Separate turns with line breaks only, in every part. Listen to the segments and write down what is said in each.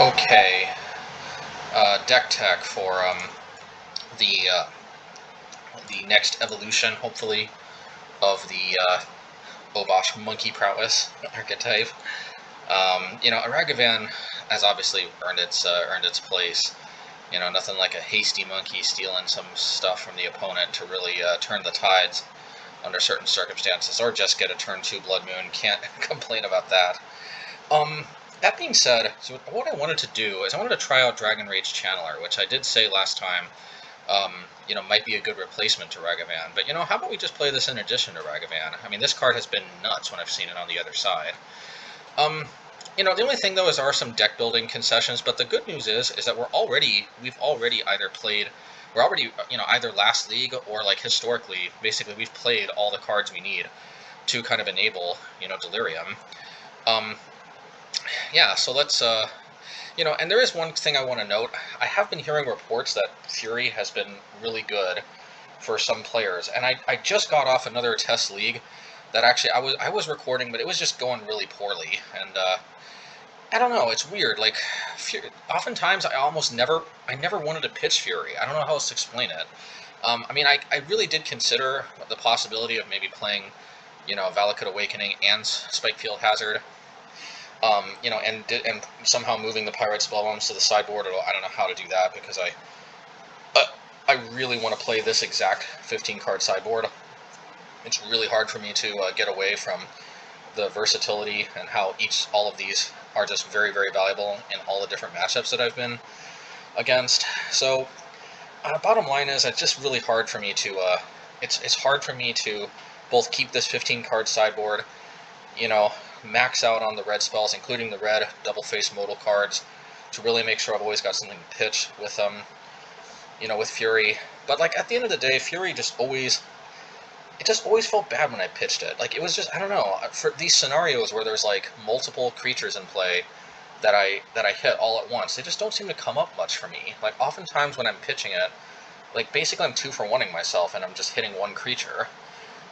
Okay, deck tech for the next evolution, hopefully, of the Obosh monkey prowess archetype. A Ragavan has obviously earned its place. Nothing like a hasty monkey stealing some stuff from the opponent to really turn the tides under certain circumstances, or just get a turn 2 Blood Moon. Can't complain about that. That being said, so what I wanted to do is I wanted to try out Dragon Rage Channeler, which I did say last time, might be a good replacement to Ragavan. But, how about we just play this in addition to Ragavan? I mean, this card has been nuts when I've seen it on the other side. The only thing, though, is there are some deck building concessions, but the good news is that we've already either played, either last league or, historically, basically, we've played all the cards we need to kind of enable, delirium. Yeah, so let's, and there is one thing I want to note. I have been hearing reports that Fury has been really good for some players, and I just got off another test league that actually I was recording, but it was just going really poorly, and I don't know, it's weird. Like, oftentimes I never wanted to pitch Fury. I don't know how else to explain it. I really did consider the possibility of maybe playing, Valakut Awakening and Spikefield Hazard. And somehow moving the Pyrite Spellbombs to the sideboard. I don't know how to do that because I really want to play this exact 15-card sideboard. It's really hard for me to get away from the versatility and how all of these are just very, very valuable in all the different matchups that I've been against. So, bottom line is, it's just really hard for me to. It's hard for me to both keep this 15-card sideboard, max out on the red spells, including the red double-face modal cards, to really make sure I've always got something to pitch with with Fury. But at the end of the day, Fury just always felt bad when I pitched it. It was just, I don't know, for these scenarios where there's multiple creatures in play that I hit all at once, they just don't seem to come up much for me. Oftentimes when I'm pitching it, basically I'm 2-for-1ing myself and I'm just hitting one creature.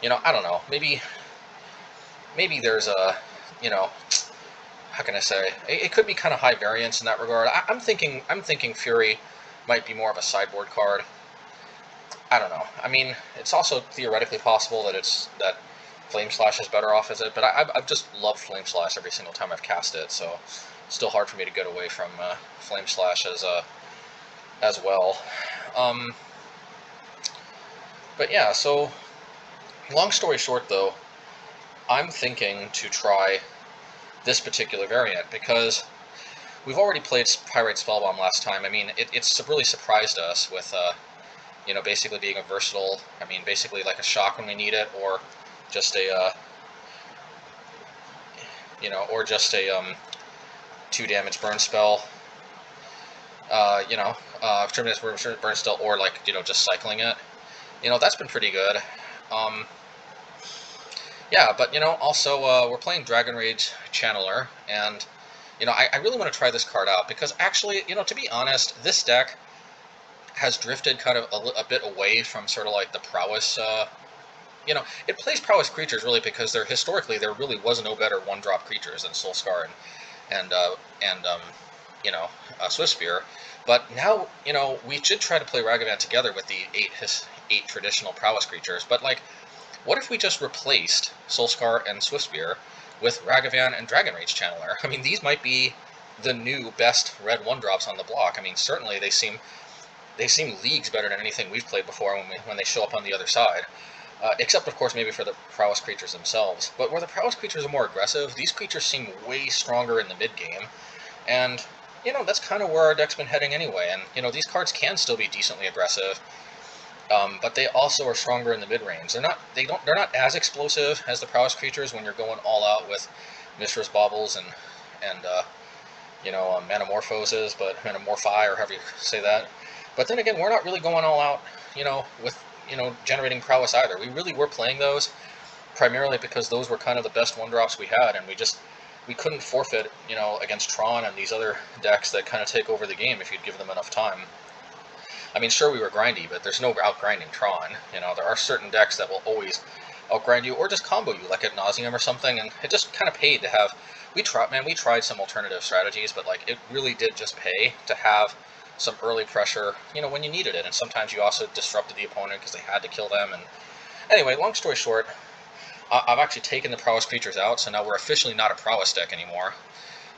I don't know, maybe there's a, how can I say? It could be kind of high variance in that regard. I'm thinking Fury might be more of a sideboard card. I don't know. I mean, it's also theoretically possible that Flame Slash is better off as it, but I've just loved Flame Slash every single time I've cast it, so it's still hard for me to get away from Flame Slash as well. But yeah, so long story short, though, I'm thinking to try this particular variant because we've already played Pyrite Spellbomb last time. I mean, it's really surprised us with, basically being a versatile, basically like a shock when we need it, or just a, 2-damage burn spell, Tremendous burn spell, or just cycling it. That's been pretty good. Yeah, but, also, we're playing Dragon Rage Channeler, and, I really want to try this card out, because actually, to be honest, this deck has drifted kind of a bit away from sort of the prowess, it plays prowess creatures, really, because historically, there really was no better 1-drop creatures than Soulscar and Swiftspear. But now, we should try to play Ragavan together with the 8 traditional prowess creatures, but, what if we just replaced Soulscar and Swiftspear with Ragavan and Dragon Rage Channeler? I mean, these might be the new best red 1-drops on the block. I mean, certainly they seem leagues better than anything we've played before when they show up on the other side. Except, of course, maybe for the prowess creatures themselves. But where the prowess creatures are more aggressive, these creatures seem way stronger in the mid-game. And, that's kind of where our deck's been heading anyway. And, these cards can still be decently aggressive. But they also are stronger in the mid-range. They're not as explosive as the prowess creatures when you're going all out with Mishra's Baubles and Manamorphoses, but Manamorphi, or however you say that. But then again, we're not really going all out, with generating prowess either. We really were playing those primarily because those were kind of the best 1-drops we had, and we couldn't forfeit, against Tron and these other decks that kind of take over the game if you'd give them enough time. I mean, sure, we were grindy, but there's no outgrinding Tron. There are certain decks that will always outgrind you, or just combo you, like ad nauseam or something, and it just kind of paid to have we tried some alternative strategies, but like it really did just pay to have some early pressure, you know, when you needed it. And sometimes you also disrupted the opponent because they had to kill them. And anyway, long story short, I've actually taken the prowess creatures out, so now we're officially not a prowess deck anymore.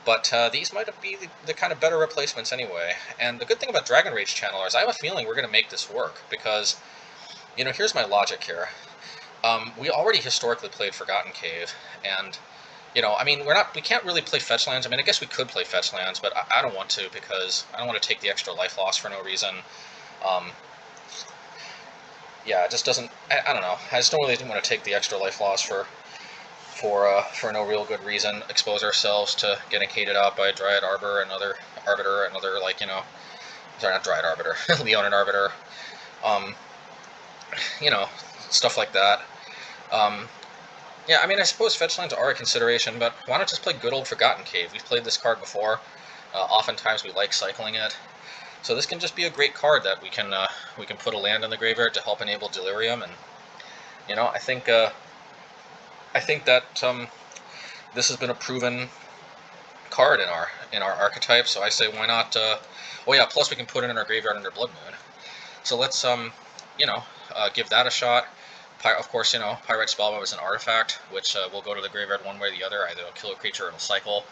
But these might be the kind of better replacements anyway. And the good thing about Dragon Rage Channelers, I have a feeling we're going to make this work, because, you know, here's my logic here. We already historically played Forgotten Cave, and, you know, I mean, we can't really play fetch lands. I mean, I guess we could play fetch lands, but I don't want to, because I don't want to take the extra life loss for no reason. Yeah, it just doesn't, I don't know, I just don't really want to take the extra life loss for no real good reason, expose ourselves to getting hated out by Dryad Arbor, another Arbiter, another, like, you know, sorry, not Dryad Arbiter, Leonin Arbiter, you know, stuff like that. Yeah, I mean, I suppose fetch lands are a consideration, but why not just play good old Forgotten Cave? We've played this card before. Oftentimes we like cycling it. So this can just be a great card that we can put a land in the graveyard to help enable Delirium, and, you know, I think that this has been a proven card in our archetype, so I say why not, oh yeah, plus we can put it in our graveyard under Blood Moon. So let's, you know, give that a shot. Of course, you know, Pyrite Spellbomb is an artifact, which will go to the graveyard one way or the other. Either it'll kill a creature or it'll cycle.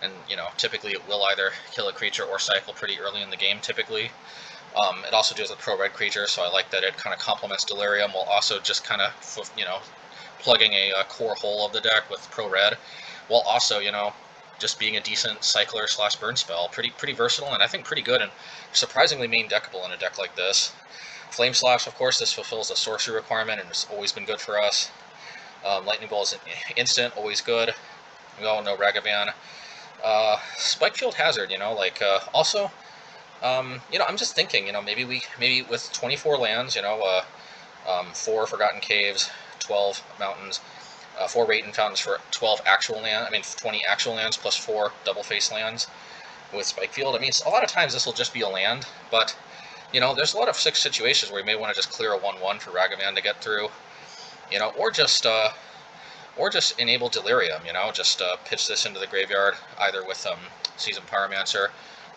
And, you know, typically it will either kill a creature or cycle pretty early in the game, typically. It also deals with pro-red creatures, so I like that it kind of complements Delirium, while also just kind of, you know, plugging a core hole of the deck with pro-red, while also, you know, just being a decent cycler / burn spell. Pretty versatile, and I think pretty good, and surprisingly main deckable in a deck like this. Flame Slash, of course, this fulfills a sorcery requirement, and it's always been good for us. Lightning Bolt is an instant, always good. We all know Ragavan. Spikefield Hazard, you know, like, also, you know, I'm just thinking, you know, maybe with 24 lands, you know, 4 Forgotten Caves, 12 mountains, 4 Raiden Fountains for 12 actual lands, I mean, 20 actual lands plus 4 double face lands with Spikefield. I mean, a lot of times this will just be a land, but, you know, there's a lot of situations where you may want to just clear a 1/1 for Ragavan to get through, you know, or just enable Delirium, you know, just pitch this into the graveyard, either with Seasoned Pyromancer,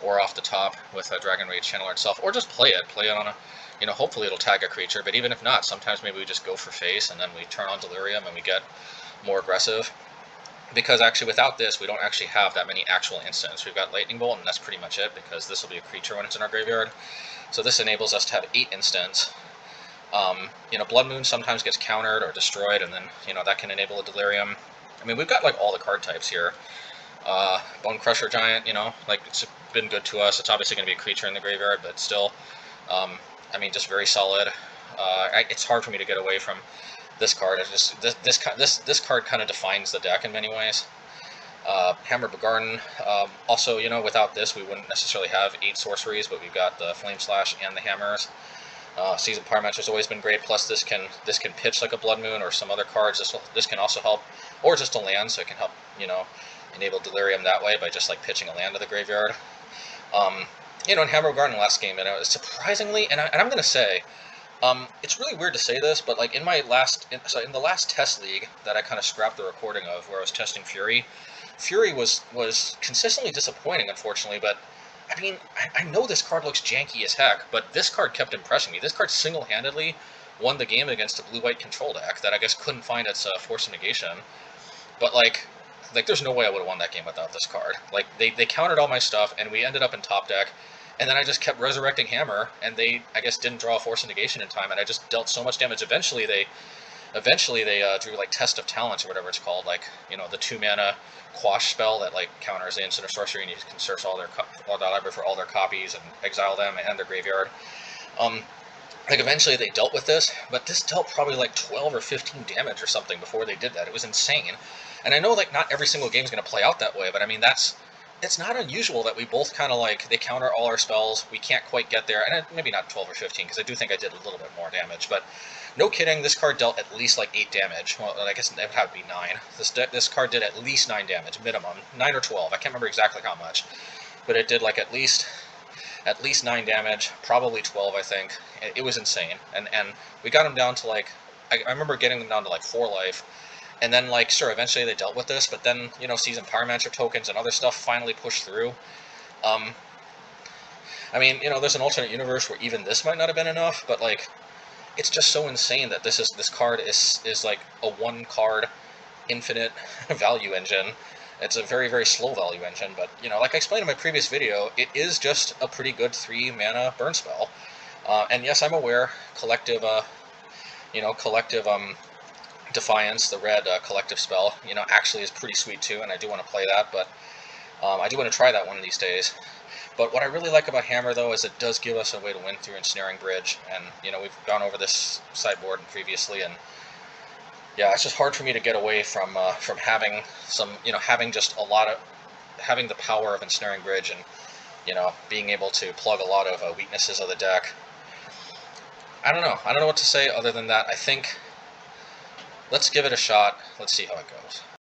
or off the top with a Dragon Rage Channeler itself, or just play it on a, you know, hopefully it'll tag a creature, but even if not, sometimes maybe we just go for face, and then we turn on Delirium and we get more aggressive. Because actually without this, we don't actually have that many actual instants. We've got Lightning Bolt, and that's pretty much it, because this will be a creature when it's in our graveyard. So this enables us to have 8 instants. You know, Blood Moon sometimes gets countered or destroyed, and then, you know, that can enable a Delirium. I mean, we've got, like, all the card types here. Bonecrusher Giant, you know, like, it's been good to us. It's obviously going to be a creature in the graveyard, but still, I mean, just very solid. It's hard for me to get away from this card. It's just, this card kind of defines the deck in many ways. Hammer Bogardan, also, you know, without this, we wouldn't necessarily have 8 sorceries, but we've got the Flame Slash and the Hammers. Seasoned Pyromancer has always been great, plus this can pitch like a Blood Moon or some other cards. This can also help, or just a land, so it can help, you know, enable Delirium that way by just, like, pitching a land to the graveyard. You know, in Hammer Garden last game, and it was surprisingly, and I'm going to say, it's really weird to say this, but, like, in the last test league that I kind of scrapped the recording of, where I was testing Fury was consistently disappointing, unfortunately, but, I mean, I know this card looks janky as heck, but this card kept impressing me. This card single-handedly won the game against a blue-white control deck that I guess couldn't find its Force of Negation, but, like, there's no way I would have won that game without this card. Like, they countered all my stuff, and we ended up in top deck, and then I just kept resurrecting Hammer, and they, I guess, didn't draw a Force of Negation in time, and I just dealt so much damage. Eventually they drew, like, Test of Talents, or whatever it's called, like, you know, the 2-mana Quash spell that, like, counters the instant or sorcery, and you can search all their library for all their copies and exile them and their graveyard. Like, eventually they dealt with this, but this dealt probably, like, 12 or 15 damage or something before they did that. It was insane. And I know, like, not every single game is going to play out that way, but I mean, it's not unusual that we both kind of, like, they counter all our spells, we can't quite get there, and maybe not 12 or 15, because I do think I did a little bit more damage, but no kidding, this card dealt at least, like, 8 damage. Well, I guess it would have to be 9. This card did at least 9 damage, minimum. 9 or 12, I can't remember exactly how much, but it did, like, at least 9 damage, probably 12, I think. It was insane, and we got him down to, like, I remember getting them down to, like, 4 life, And then, like, sure, eventually they dealt with this, but then, you know, season Pyromancer tokens and other stuff finally pushed through. I mean, you know, there's an alternate universe where even this might not have been enough, but, like, it's just so insane that this card is like a one-card infinite value engine. It's a very, very slow value engine, but, you know, like I explained in my previous video, it is just a pretty good 3-mana burn spell. And yes, I'm aware, collective Defiance, the red collective spell, you know, actually is pretty sweet too, and I do want to play that, but I do want to try that one of these days. But what I really like about Hammer, though, is it does give us a way to win through Ensnaring Bridge, and, you know, we've gone over this sideboard previously, and yeah, it's just hard for me to get away from having some, you know, having the power of Ensnaring Bridge, and, you know, being able to plug a lot of weaknesses of the deck. I don't know what to say other than that. I think let's give it a shot. Let's see how it goes.